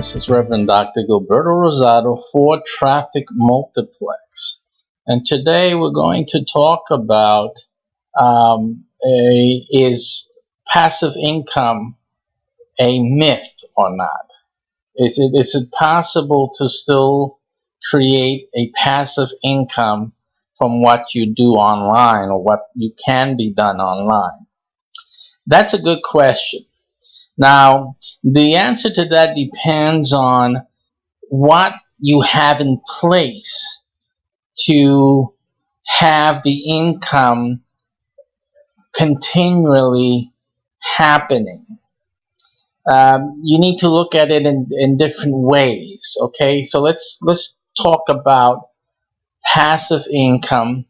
This is Reverend Dr. Gilberto Rosado for Traffic Multiplex. And today we're going to talk about is passive income a myth or not? Is it possible to still create a passive income from what you do online or what you can be done online? That's a good question. Now, the answer to that depends on what you have in place to have the income continually happening. You need to look at it in different ways. Okay, so let's talk about passive income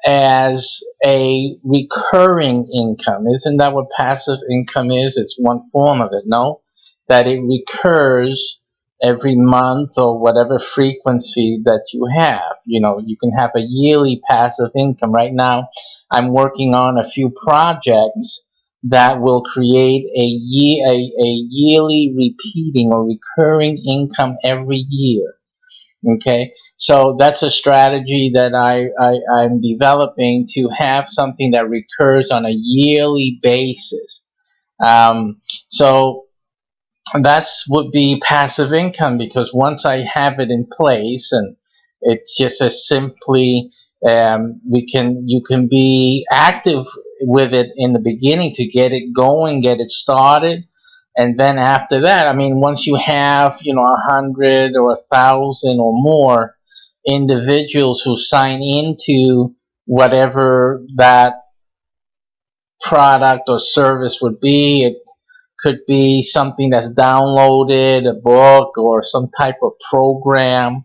as a recurring income. Isn't that what passive income is? It's one form of it, no? That it recurs every month or whatever frequency that you have. You know, you can have a yearly passive income. Right now, I'm working on a few projects that will create a yearly repeating or recurring income every year. Okay, so that's a strategy that I'm developing to have something that recurs on a yearly basis. So that's would be passive income, because once I have it in place, and it's just as simply you can be active with it in the beginning to get it going, get it started. And then after that, I mean, once you have, 100 or 1,000 or more individuals who sign into whatever that product or service would be, it could be something that's downloaded, a book or some type of program,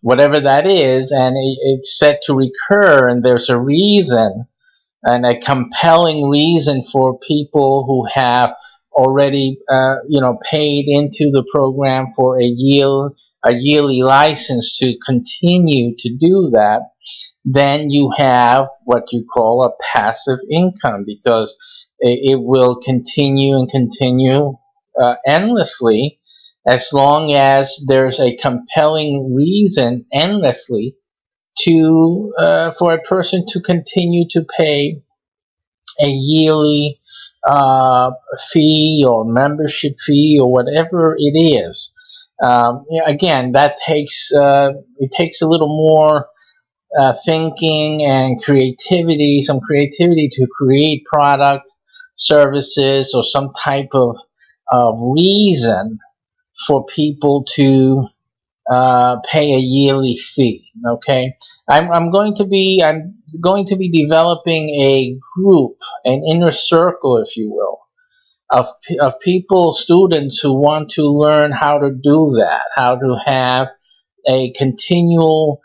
whatever that is, and it's set to recur, and there's a reason, and a compelling reason for people who have already paid into the program for a yearly license to continue to do that. Then you have what you call a passive income, because it will continue and continue endlessly, as long as there's a compelling reason endlessly to for a person to continue to pay a yearly fee or membership fee or whatever it is. Again, that takes it takes a little more thinking and creativity, some creativity to create products, services, or some type of reason for people to pay a yearly fee. Okay, I'm going to be developing a group, an inner circle, if you will, of people, students who want to learn how to do that, how to have a continual,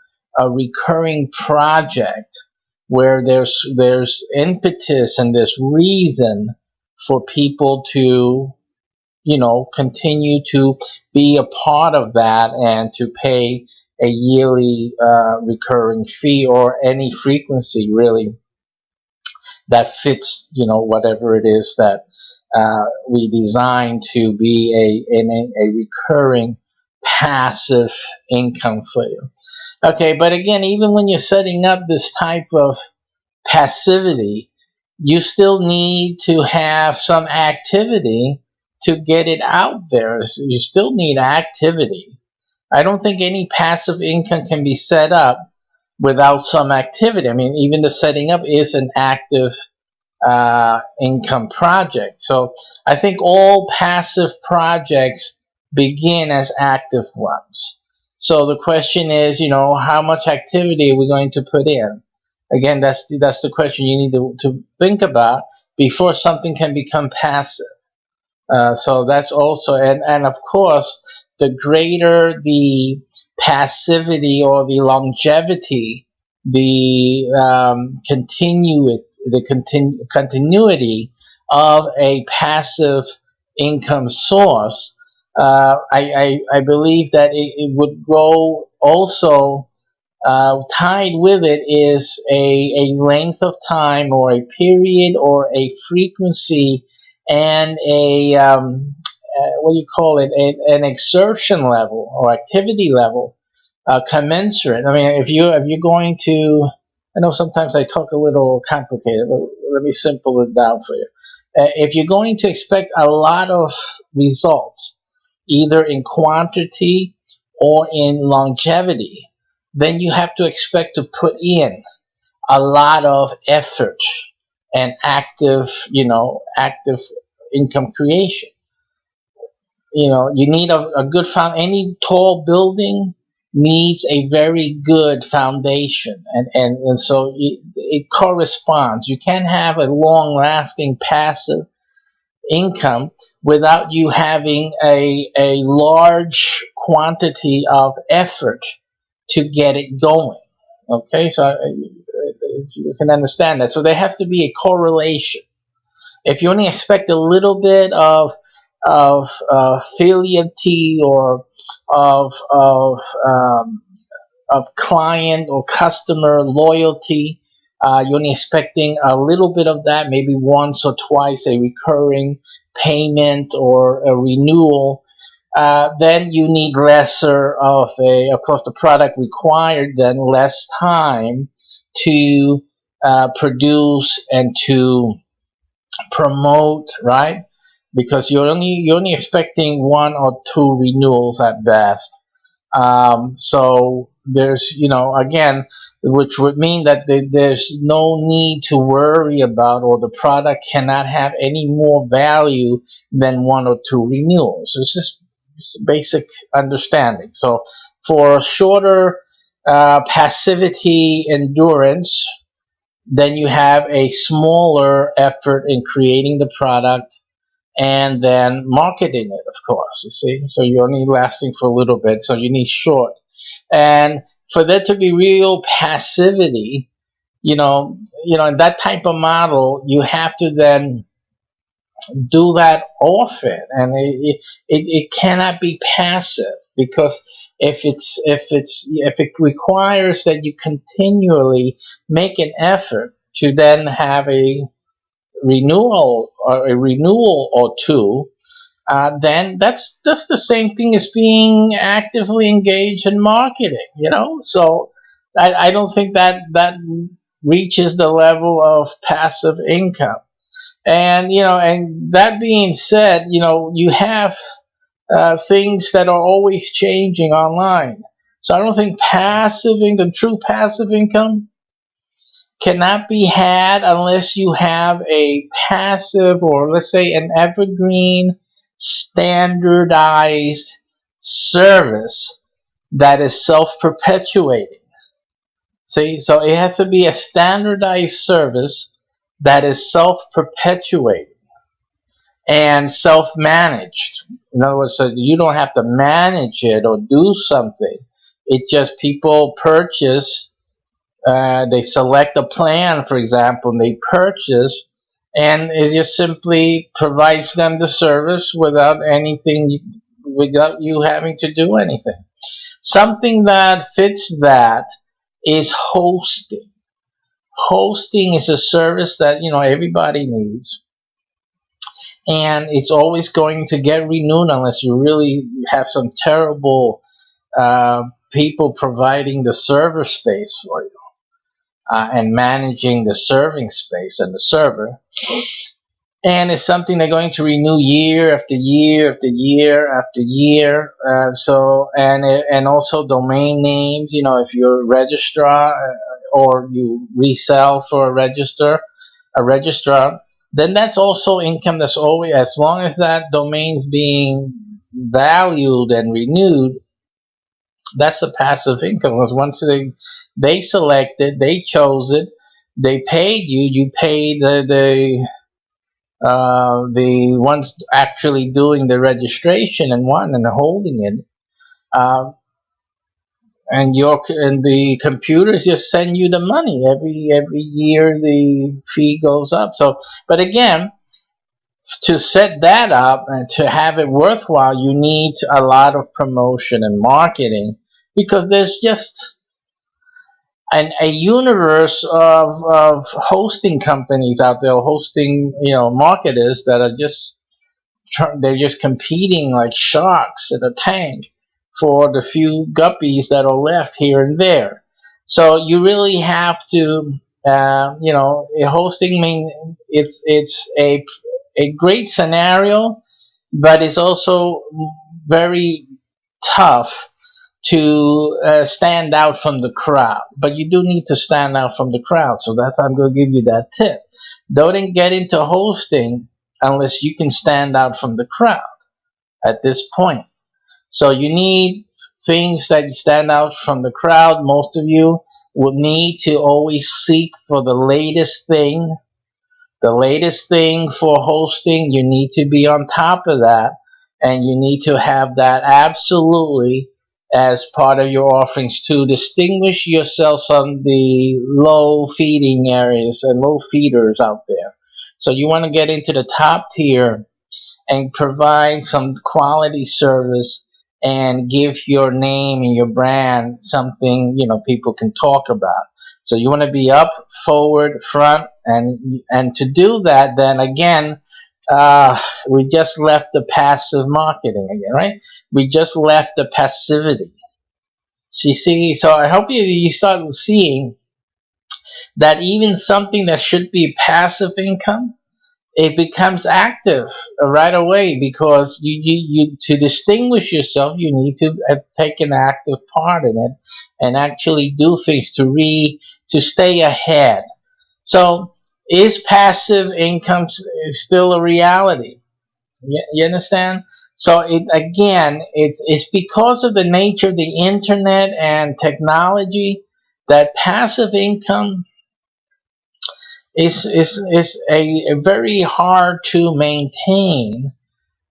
recurring project where there's impetus and there's reason for people to continue to be a part of that and to pay a yearly recurring fee, or any frequency really that fits whatever it is that we design to be a recurring passive income for you. Okay, but again, even when you're setting up this type of passivity, you still need to have some activity to get it out there. You still need activity. I don't think any passive income can be set up without some activity. I mean, even the setting up is an active income project. So I think all passive projects begin as active ones. So the question is, how much activity are we going to put in? Again, that's the question you need to think about before something can become passive. So that's also, and of course, the greater the passivity or the longevity, the continuity of a passive income source, I believe that it would grow also. Tied with it is a length of time, or a period, or a frequency, and what do you call it, an exertion level or activity level commensurate. I mean, if you're going to, I know sometimes I talk a little complicated, but let me simple it down for you. If you're going to expect a lot of results, either in quantity or in longevity, then you have to expect to put in a lot of effort and active income creation. You need a good any tall building needs a very good foundation, and so it corresponds. You can't have a long lasting passive income without you having a large quantity of effort to get it going. Okay, so you can understand that. So there has to be a correlation. If you only expect a little bit of affiliate or of of um, of client or customer loyalty, you're only expecting a little bit of that, maybe once or twice a recurring payment or a renewal. Then you need lesser of course, the product required then less time to produce and to promote, right? Because you're only expecting one or two renewals at best. So there's, again, which would mean that there's no need to worry about, or the product cannot have any more value than one or two renewals. It's just basic understanding. So for shorter passivity endurance, then you have a smaller effort in creating the product and then marketing it, of course, you see. So you're only lasting for a little bit, so you need short. And for there to be real passivity, in that type of model, you have to then do that often, and it cannot be passive, because if it requires that you continually make an effort to then have a renewal or two, then that's just the same thing as being actively engaged in marketing. So I don't think that reaches the level of passive income. And that being said, you have things that are always changing online. So I don't think true passive income cannot be had unless you have a passive, or let's say an evergreen standardized service that is self-perpetuating. See, so it has to be a standardized service that is self-perpetuating and self-managed. In other words, so you don't have to manage it or do something. It just, people purchase, they select a plan, for example, and they purchase, and it just simply provides them the service without you having to do anything. Something that fits that is hosting. Hosting is a service that everybody needs, and it's always going to get renewed unless you really have some terrible people providing the server space for you. And managing the serving space and the server. And it's something they're going to renew year after year after year after year. And also domain names. If you're a registrar or you resell for a registrar, then that's also income that's always, as long as that domain's being valued and renewed, that's a passive income. Because once they selected, they chose it, they paid you, you pay the ones actually doing the registration and holding it, and the computers just send you the money every year. The fee goes up. So, but again, to set that up and to have it worthwhile, you need a lot of promotion and marketing, because there's just a universe of hosting companies out there, hosting marketers that are just they're just competing like sharks in a tank for the few guppies that are left here and there. So you really have to, hosting it's a great scenario, but it's also very tough to stand out from the crowd. But you do need to stand out from the crowd. So I'm going to give you that tip. Don't get into hosting unless you can stand out from the crowd at this point. So you need things that you stand out from the crowd. Most of you will need to always seek for the latest thing. The latest thing for hosting, you need to be on top of that, and you need to have that absolutely as part of your offerings to distinguish yourself from the low feeding areas and low feeders out there. So you want to get into the top tier and provide some quality service and give your name and your brand something people can talk about. So you want to be up, forward, front, and to do that, then again, we just left the passive marketing again, right? We just left the passivity. See, so I hope you start seeing that even something that should be passive income, it becomes active right away, because you to distinguish yourself, you need to take an active part in it and actually do things to stay ahead. So is passive income still a reality? You understand? So it's because of the nature of the internet and technology that passive income is a very hard to maintain,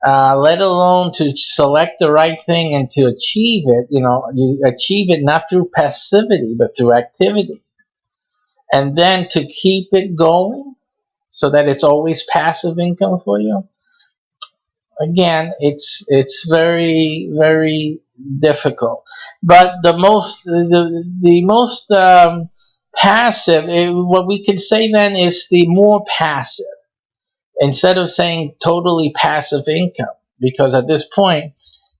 let alone to select the right thing and to achieve it. You achieve it not through passivity, but through activity. And then to keep it going so that it's always passive income for you. Again, it's very, very difficult. But the most passive, what we could say then is the more passive, instead of saying totally passive income, because at this point,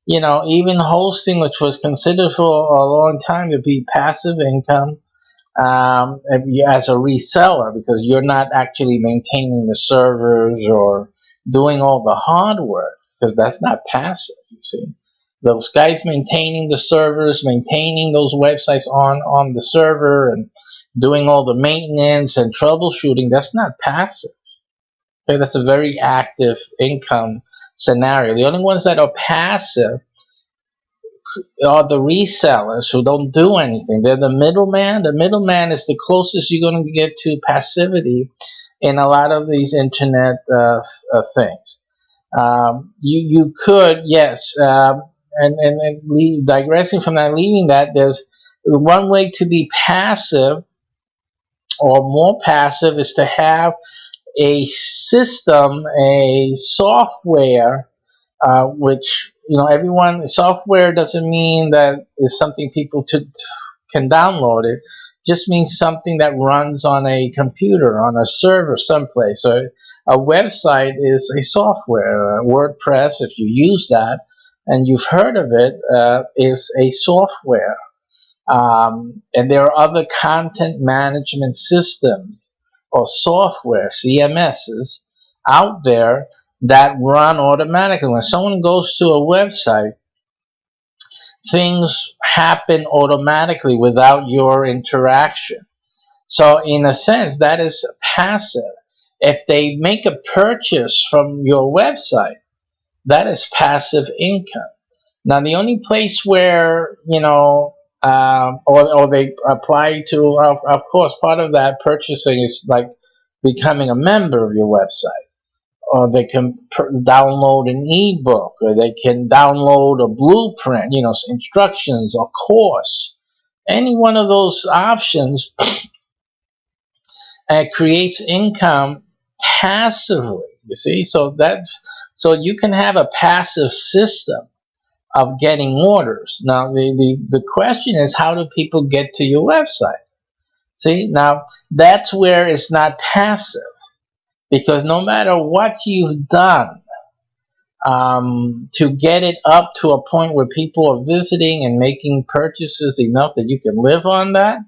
even hosting, which was considered for a long time to be passive income, as a reseller, because you're not actually maintaining the servers or doing all the hard work, because that's not passive, you see. Those guys maintaining the servers, maintaining those websites on the server, and doing all the maintenance and troubleshooting, that's not passive. Okay, that's a very active income scenario. The only ones that are passive are the resellers who don't do anything. They're the middleman. The middleman is the closest you're going to get to passivity in a lot of these internet things. You could, yes, digressing from that, leaving that, there's one way to be passive or more passive is to have a system, a software, which everyone. Software doesn't mean that it's something people can download. It just means something that runs on a computer, on a server someplace. So a website is a software. WordPress, if you use that and you've heard of it, is a software. And there are other content management systems or software, CMSs, out there that run automatically. When someone goes to a website, things happen automatically without your interaction. So in a sense, that is passive. If they make a purchase from your website, that is passive income. Now, the only place where, or they apply to, of course, part of that purchasing is like becoming a member of your website. Or they can download an ebook, or they can download a blueprint, instructions, or course. Any one of those options creates income passively, you see. So you can have a passive system of getting orders. Now, the question is, how do people get to your website? See, now that's where it's not passive, because no matter what you've done, to get it up to a point where people are visiting and making purchases enough that you can live on that,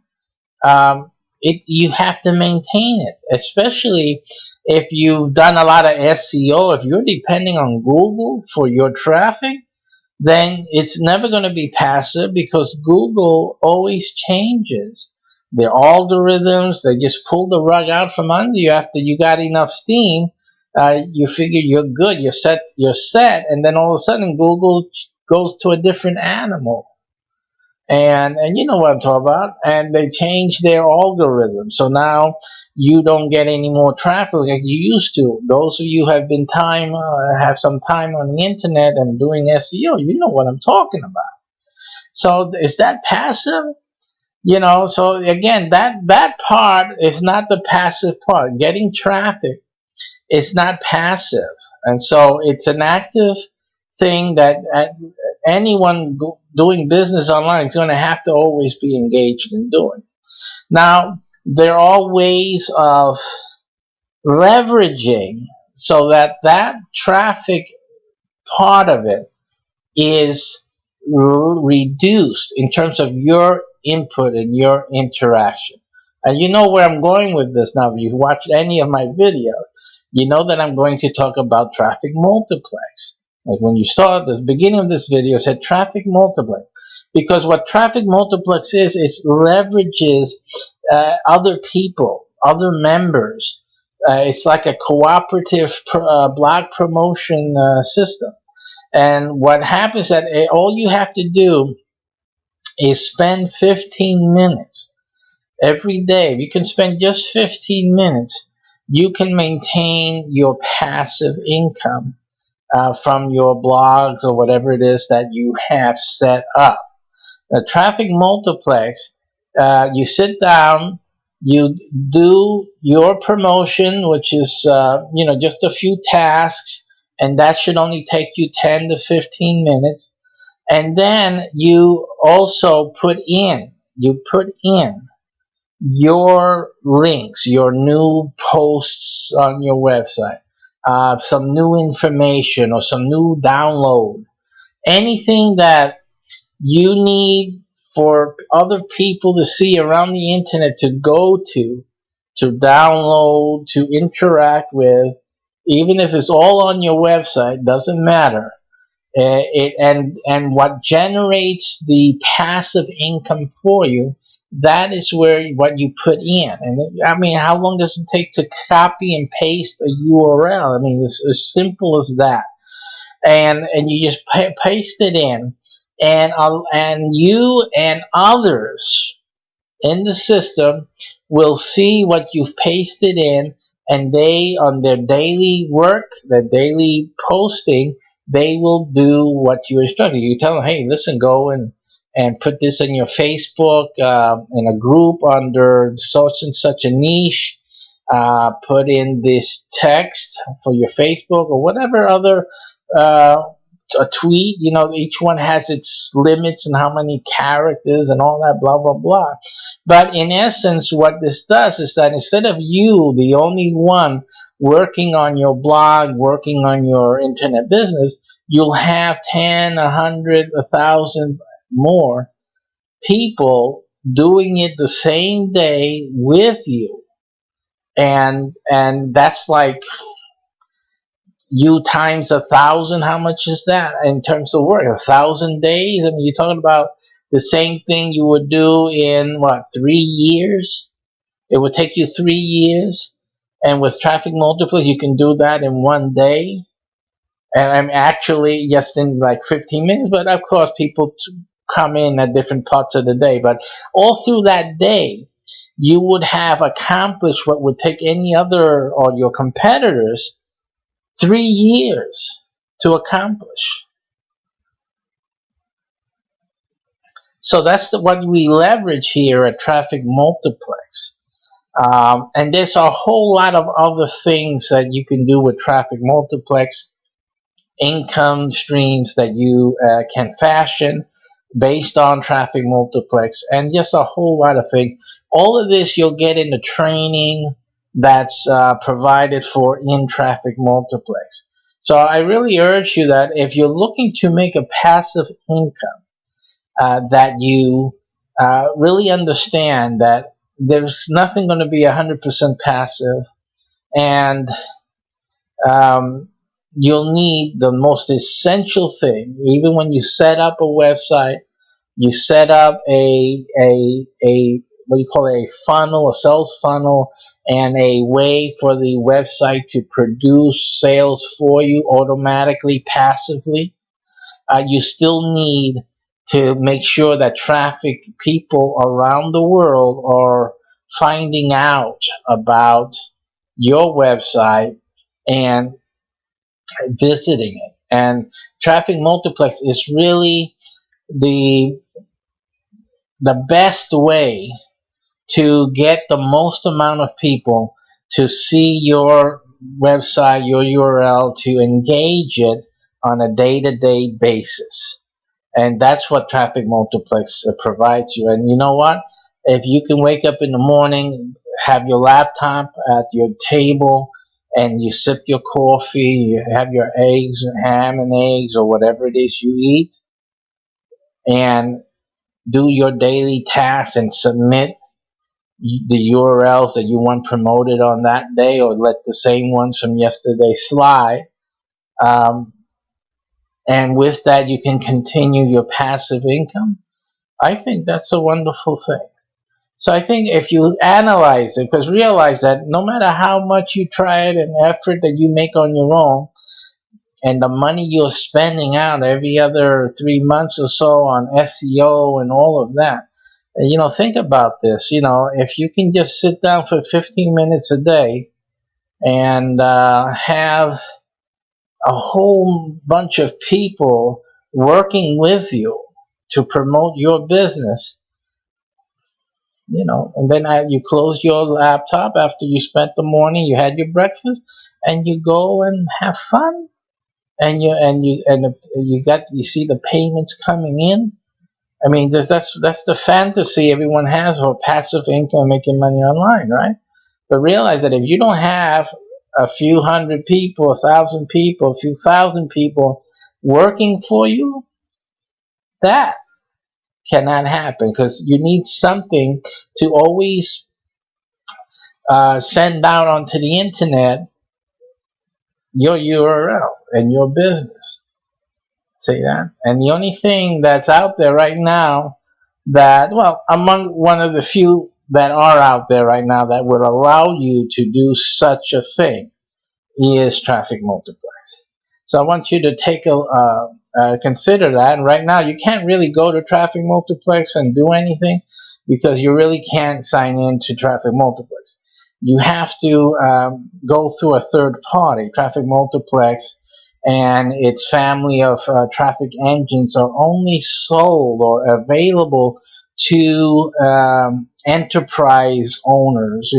you have to maintain it, especially if you've done a lot of SEO. If you're depending on Google for your traffic, then it's never going to be passive, because Google always changes their algorithms. They just pull the rug out from under you after you got enough steam. You figure you're good, you're set, and then all of a sudden Google goes to a different animal. And you know what I'm talking about. And they change their algorithm. So now you don't get any more traffic like you used to. Those of you who have been have some time on the internet and doing SEO, you know what I'm talking about. So is that passive? So again, that part is not the passive part. Getting traffic is not passive. And so it's an active thing that anyone doing business online is going to have to always be engaged in doing. Now, there are ways of leveraging so that traffic part of it is reduced in terms of your input and your interaction. And you know where I'm going with this now. If you've watched any of my videos, you know that I'm going to talk about traffic multiplex. Like when you saw the beginning of this video, it said traffic multiplex. Because what traffic multiplex is, it leverages other people, other members. It's like a cooperative blog promotion system. And what happens is that all you have to do is spend 15 minutes every day. If you can spend just 15 minutes, you can maintain your passive income from your blogs or whatever it is that you have set up. The traffic multiplex, you sit down, you do your promotion, which is just a few tasks, and that should only take you 10 to 15 minutes. And then you also put in your links, your new posts on your website, some new information or some new download, anything that you need for other people to see around the internet, to go to download, to interact with. Even if it's all on your website, doesn't matter. And what generates the passive income for you, that is what you put in. And I mean, how long does it take to copy and paste a URL? I mean, it's as simple as that. And you just paste it in, and you and others in the system will see what you've pasted in, and they, on their daily work, their daily posting, they will do what you instructed. You tell them, hey, listen, go and put this in your Facebook, in a group under such and such a niche. Put in this text for your Facebook or whatever other a tweet. Each one has its limits and how many characters and all that, blah, blah, blah. But in essence, what this does is that instead of you, the only one working on your blog, working on your internet business, you'll have 10, 100, 1,000 more people doing it the same day with you. And that's like you times 1,000. How much is that in terms of work? 1,000 days? I mean, you're talking about the same thing you would do in 3 years? It would take you 3 years. And with traffic multiplex, you can do that in 1 day. And I'm actually just in like 15 minutes, but of course people come in at different parts of the day. But all through that day, you would have accomplished what would take any other or your competitors 3 years to accomplish. So that's what we leverage here at Traffic Multiplex. And there's a whole lot of other things that you can do with Traffic Multiplex, income streams that you can fashion based on Traffic Multiplex, and just a whole lot of things. All of this you'll get in the training that's provided for in Traffic Multiplex. So I really urge you that if you're looking to make a passive income, that you really understand that there's nothing going to be 100% passive, and um, you'll need the most essential thing. Even when you set up a website, you set up a what do you call it, a funnel, a sales funnel, and a way for the website to produce sales for you automatically, passively. You still need to make sure that traffic, people around the world are finding out about your website and visiting it. And traffic multiplex is really the best way to get the most amount of people to see your website, your URL, to engage it on a day-to-day basis. And that's what traffic multiplex provides you. And you know what? If you can wake up in the morning, have your laptop at your table, and you sip your coffee, you have your eggs, ham and eggs, or whatever it is you eat, and do your daily tasks and submit the URLs that you want promoted on that day, or let the same ones from yesterday slide. And with that, you can continue your passive income. I think that's a wonderful thing. So I think if you analyze it, because realize that no matter how much you try it and effort that you make on your own, and the money you're spending out every other 3 months or so on SEO and all of that, think about this. If you can just sit down for 15 minutes a day and have a whole bunch of people working with you to promote your business, and then you close your laptop after you spent the morning, you had your breakfast, and you go and have fun, and you see the payments coming in. I mean, that's the fantasy everyone has for passive income, making money online, right? But realize that if you don't have a few hundred people, 1,000 people, a few thousand people working for you, that cannot happen, because you need something to always send out onto the internet, your URL and your business. See that? And the only thing that's out there right now among one of the few that are out there right now that would allow you to do such a thing is traffic multiplex. So I want you to take consider that. And right now, you can't really go to traffic multiplex and do anything, because you really can't sign in to traffic multiplex. You have to go through a third party. Traffic multiplex and its family of traffic engines are only sold or available to enterprise owners,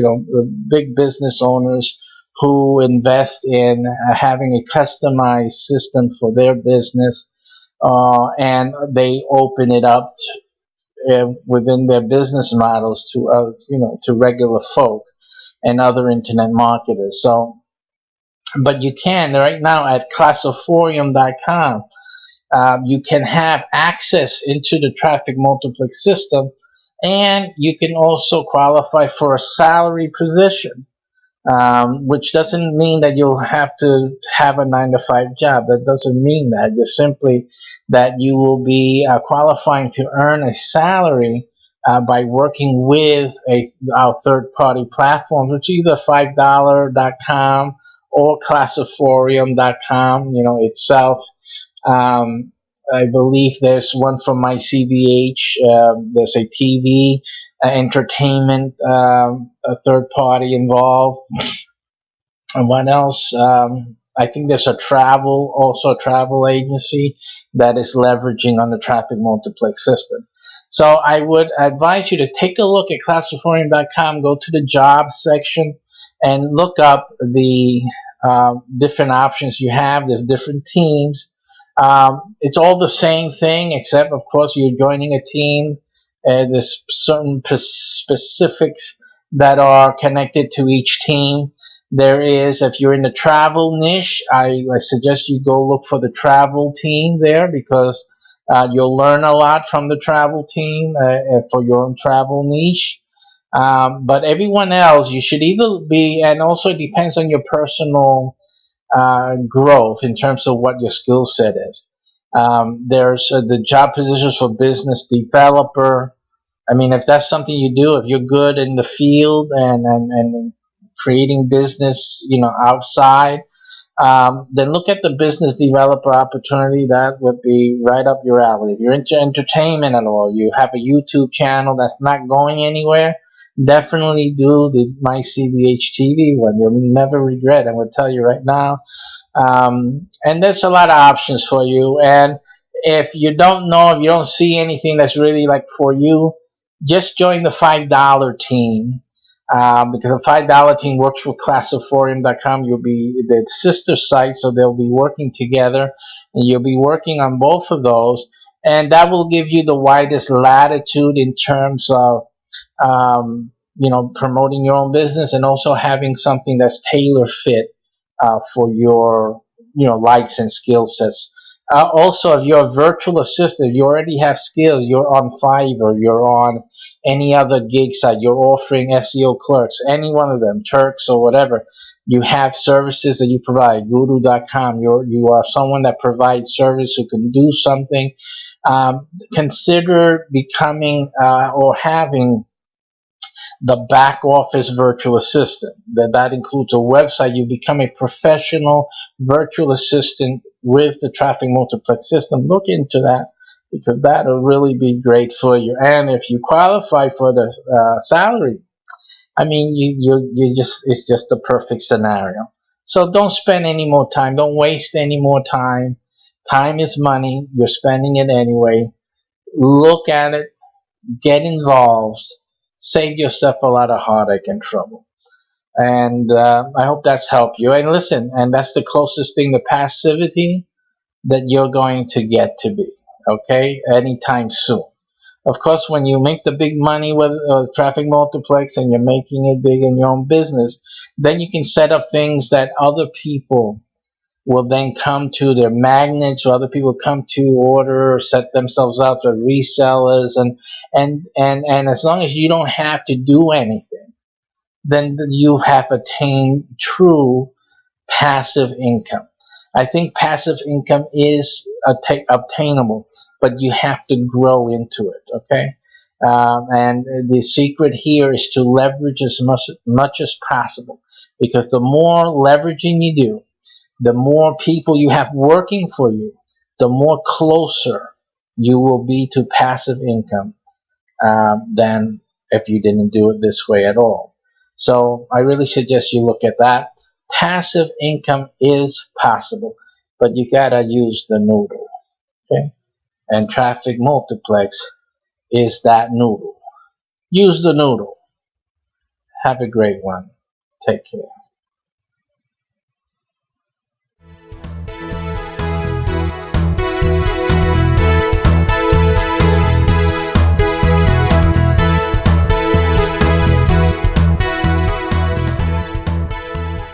big business owners who invest in having a customized system for their business, and they open it up within their business models to regular folk and other internet marketers. So, but you can right now at classiforium.com, you can have access into the traffic multiplex system, and you can also qualify for a salary position. Which doesn't mean that you'll have to have a 9-to-5 job. That doesn't mean that. Just simply that you will be qualifying to earn a salary by working with our third-party platforms, which is either $5.com or classiforium.com, itself. I believe there's one from MyCBH. There's a TV entertainment, a third party involved. And what else? I think there's also a travel agency that is leveraging on the traffic multiplex system. So I would advise you to take a look at classiforium.com, go to the jobs section, and look up the different options you have. There's different teams. It's all the same thing, except, of course, you're joining a team. There's certain specifics that are connected to each team. There is, if you're in the travel niche, I suggest you go look for the travel team there, because you'll learn a lot from the travel team for your own travel niche. But everyone else, you should either be, and also it depends on your personal growth in terms of what your skill set is. There's the job positions for business developer. I mean, if that's something you do, if you're good in the field and creating business, outside, then look at the business developer opportunity. That would be right up your alley. If you're into entertainment at all, you have a YouTube channel that's not going anywhere, definitely do the MyCBH one. You'll never regret. I will tell you right now. And there's a lot of options for you. And if you don't know, if you don't see anything that's really like for you, just join the $5 team. Because the $5 team works with classiforium.com. You'll be the sister site, so they'll be working together, and you'll be working on both of those, and that will give you the widest latitude in terms of promoting your own business, and also having something that's tailor fit for your likes and skill sets. Also, if you're a virtual assistant, you already have skills. You're on Fiverr, you're on any other gig site, you're offering SEO clerks, any one of them, Turks or whatever. You have services that you provide. Guru.com. You are someone that provides service who can do something. Consider becoming or having the back office virtual assistant. That includes a website. You become a professional virtual assistant with the traffic multiplex system. Look into that, because that'll really be great for you. And if you qualify for the salary, I mean, you just, it's just the perfect scenario. So don't spend any more time. Don't waste any more time. Time is money. You're spending it anyway. Look at it. Get involved. Save yourself a lot of heartache and trouble. And I hope that's helped you. And listen, and that's the closest thing to passivity that you're going to get to be, okay, anytime soon. Of course, when you make the big money with traffic multiplex and you're making it big in your own business, then you can set up things that other people will then come to, their magnets, or other people come to order or set themselves up as resellers, and as long as you don't have to do anything, then you have attained true passive income. I think passive income is obtainable, but you have to grow into it, okay? And the secret here is to leverage as much as possible, because the more leveraging you do, the more people you have working for you, the more closer you will be to passive income than if you didn't do it this way at all. So I really suggest you look at that. Passive income is possible, but you gotta use the noodle, okay? And traffic multiplex is that noodle. Use the noodle. Have a great one. Take care.